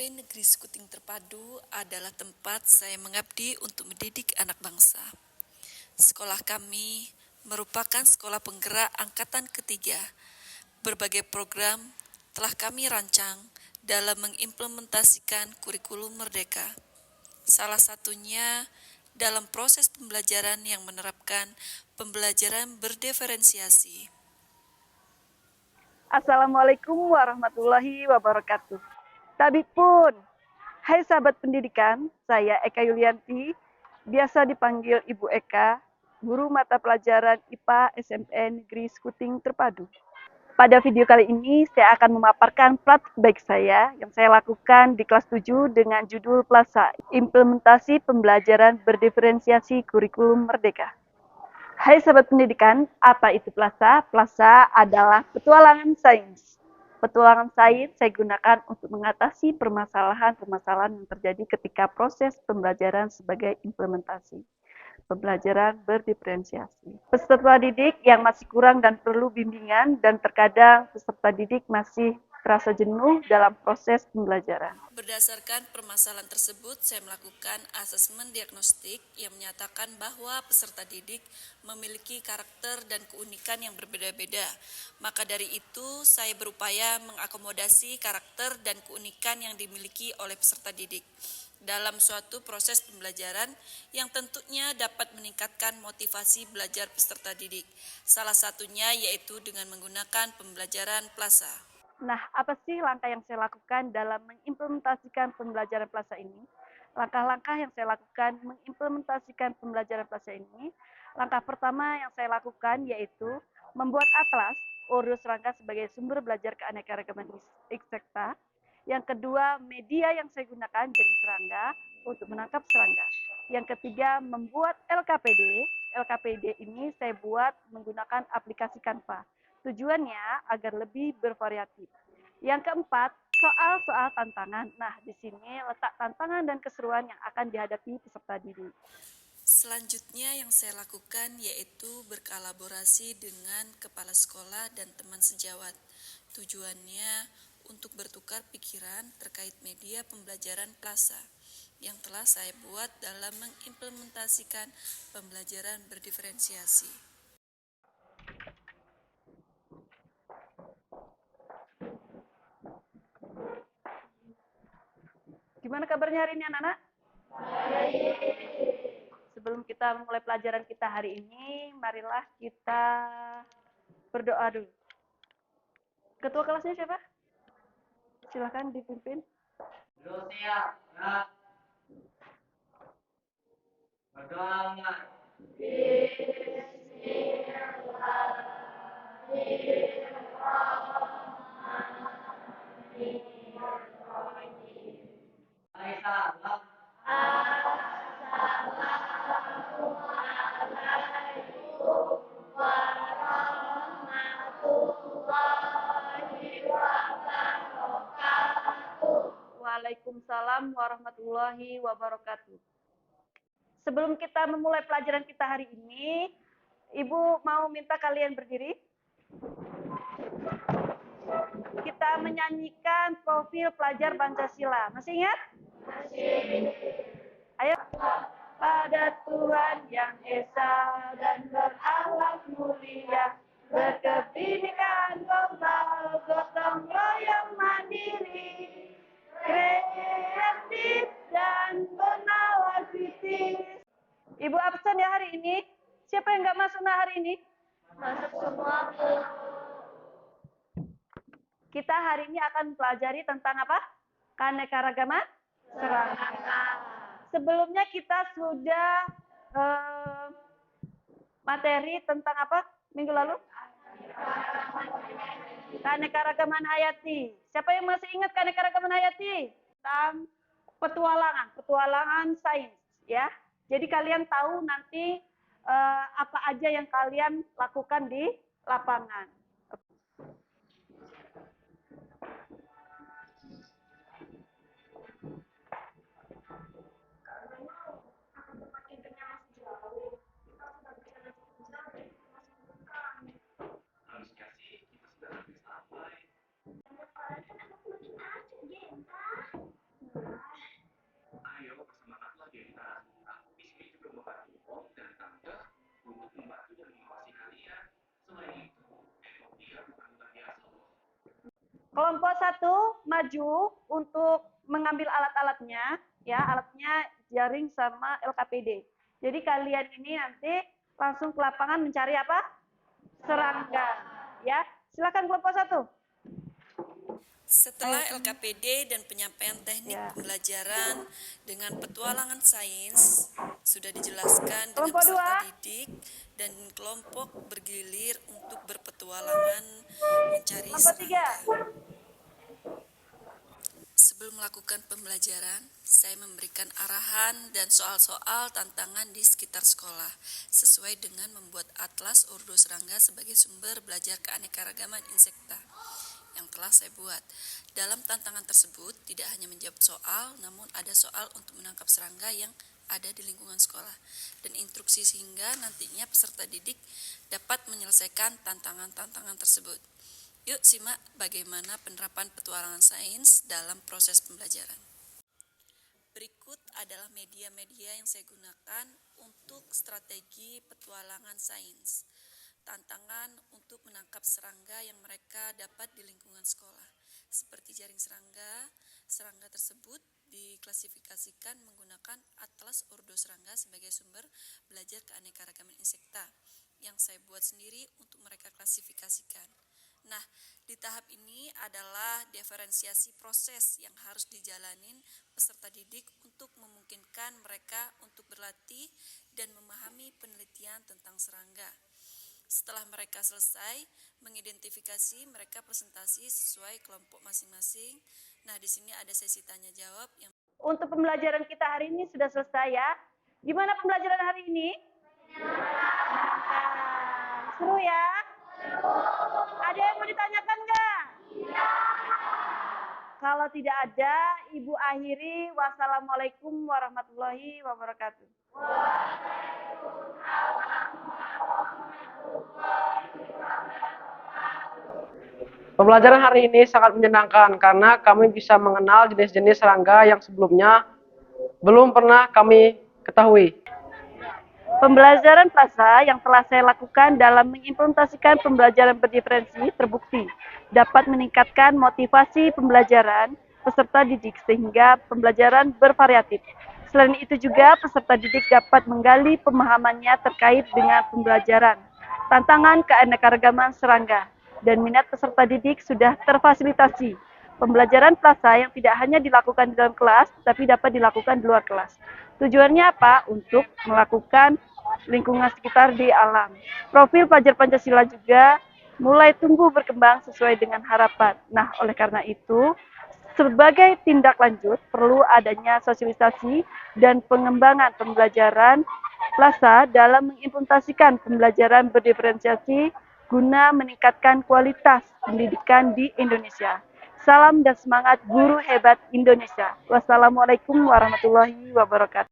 SMP Negeri Skuting Terpadu adalah tempat saya mengabdi untuk mendidik anak bangsa. Sekolah kami merupakan sekolah penggerak angkatan ketiga. Berbagai program telah kami rancang dalam mengimplementasikan kurikulum Merdeka. Salah satunya dalam proses pembelajaran yang menerapkan pembelajaran berdiferensiasi. Assalamualaikum warahmatullahi wabarakatuh. Tabipun, hai sahabat pendidikan, saya Eka Yulianti, biasa dipanggil Ibu Eka, guru mata pelajaran IPA SMPN Negeri Skuting Terpadu. Pada video kali ini, saya akan memaparkan praktik baik saya yang saya lakukan di kelas 7 dengan judul PLASA, Implementasi Pembelajaran Berdiferensiasi Kurikulum Merdeka. Hai sahabat pendidikan, apa itu PLASA? PLASA adalah petualangan sains. Petualangan sains saya gunakan untuk mengatasi permasalahan-permasalahan yang terjadi ketika proses pembelajaran sebagai implementasi. Pembelajaran berdiferensiasi. Peserta didik yang masih kurang dan perlu bimbingan dan terkadang peserta didik masih terasa jenuh dalam proses pembelajaran. Berdasarkan permasalahan tersebut, saya melakukan asesmen diagnostik yang menyatakan bahwa peserta didik memiliki karakter dan keunikan yang berbeda-beda. Maka dari itu, saya berupaya mengakomodasi karakter dan keunikan yang dimiliki oleh peserta didik dalam suatu proses pembelajaran yang tentunya dapat meningkatkan motivasi belajar peserta didik. Salah satunya yaitu dengan menggunakan pembelajaran PLASA. Nah, apa sih langkah yang saya lakukan dalam mengimplementasikan pembelajaran PLASA ini? Langkah-langkah yang saya lakukan mengimplementasikan pembelajaran PLASA ini, langkah pertama yang saya lakukan yaitu membuat atlas urus serangga sebagai sumber belajar keanekaragaman eksekta. Yang kedua, media yang saya gunakan jaring serangga untuk menangkap serangga. Yang ketiga, membuat LKPD. LKPD ini saya buat menggunakan aplikasi Canva. Tujuannya agar lebih bervariatif. Yang keempat, soal-soal tantangan. Nah, di sini letak tantangan dan keseruan yang akan dihadapi peserta didik. Selanjutnya yang saya lakukan yaitu berkolaborasi dengan kepala sekolah dan teman sejawat. Tujuannya untuk bertukar pikiran terkait media pembelajaran PLASA yang telah saya buat dalam mengimplementasikan pembelajaran berdiferensiasi. Gimana kabarnya hari ini anak-anak? Baik. Sebelum kita memulai pelajaran kita hari ini, marilah kita berdoa dulu. Ketua kelasnya siapa? Silahkan dipimpin. Berdoa. Waalaikumsalam warahmatullahi wabarakatuh. Sebelum kita memulai pelajaran kita hari ini, Ibu mau minta kalian berdiri. Kita menyanyikan profil pelajar Pancasila. Masih ingat? Masih. Ayo. Pada Tuhan yang Esa dan berakhlak mulia, berkebinekaan global, gotong royong mandiri, kreatif dan bernalar kritis. Ibu absen ya hari ini? Siapa yang nggak masuk hari ini? Masuk semua. Kita hari ini akan pelajari tentang apa? Keanekaragaman serangga. Sebelumnya kita sudah materi tentang apa minggu lalu? Keanekaragaman hayati. Siapa yang masih ingat keanekaragaman hayati? Tentang petualangan sains, ya. Jadi kalian tahu nanti apa aja yang kalian lakukan di lapangan. Kelompok 1 maju untuk mengambil alat-alatnya, ya, alatnya jaring sama LKPD. Jadi kalian ini nanti langsung ke lapangan mencari apa? Serangga. Ya, silakan kelompok 1. Setelah LKPD dan penyampaian teknik Ya. pembelajaran dengan petualangan sains sudah dijelaskan dengan Kelompok peserta 2. didik dan kelompok bergilir untuk berpetualangan mencari Kelompok 3. serangga. Sebelum melakukan pembelajaran, saya memberikan arahan dan soal-soal tantangan di sekitar sekolah, sesuai dengan membuat atlas urdu serangga sebagai sumber belajar keanekaragaman insekta yang telah saya buat. Dalam tantangan tersebut, tidak hanya menjawab soal, namun ada soal untuk menangkap serangga yang ada di lingkungan sekolah, dan instruksi sehingga nantinya peserta didik dapat menyelesaikan tantangan-tantangan tersebut. Yuk simak bagaimana penerapan petualangan sains dalam proses pembelajaran. Berikut adalah media-media yang saya gunakan untuk strategi petualangan sains. Tantangan untuk menangkap serangga yang mereka dapat di lingkungan sekolah. Seperti jaring serangga, serangga tersebut diklasifikasikan menggunakan atlas urdu serangga sebagai sumber belajar keanekaragaman insekta yang saya buat sendiri untuk mereka klasifikasikan. Nah, di tahap ini adalah diferensiasi proses yang harus dijalanin peserta didik untuk memungkinkan mereka untuk berlatih dan memahami penelitian tentang serangga. Setelah mereka selesai mengidentifikasi, mereka presentasi sesuai kelompok masing-masing. Nah, di sini ada sesi tanya jawab yang Untuk pembelajaran kita hari ini sudah selesai ya. Gimana pembelajaran hari ini? Seru ya? Ada yang mau ditanyakan nggak? Kalau tidak ada, Ibu akhiri. Wassalamualaikum warahmatullahi wabarakatuh. Pembelajaran hari ini sangat menyenangkan karena kami bisa mengenal jenis-jenis serangga yang sebelumnya belum pernah kami ketahui. Pembelajaran PLASA yang telah saya lakukan dalam mengimplementasikan pembelajaran berdiferensi terbukti dapat meningkatkan motivasi pembelajaran peserta didik sehingga pembelajaran bervariatif. Selain itu juga peserta didik dapat menggali pemahamannya terkait dengan pembelajaran, tantangan keanekaragaman serangga, dan minat peserta didik sudah terfasilitasi. Pembelajaran PLASA yang tidak hanya dilakukan di dalam kelas, tapi dapat dilakukan di luar kelas. Tujuannya apa? Untuk melakukan lingkungan sekitar di alam. Profil pelajar Pancasila juga mulai tumbuh berkembang sesuai dengan harapan. Nah, oleh karena itu, sebagai tindak lanjut, perlu adanya sosialisasi dan pengembangan pembelajaran PLASA dalam mengimplementasikan pembelajaran berdiferensiasi guna meningkatkan kualitas pendidikan di Indonesia. Salam dan semangat guru hebat Indonesia. Wassalamualaikum warahmatullahi wabarakatuh.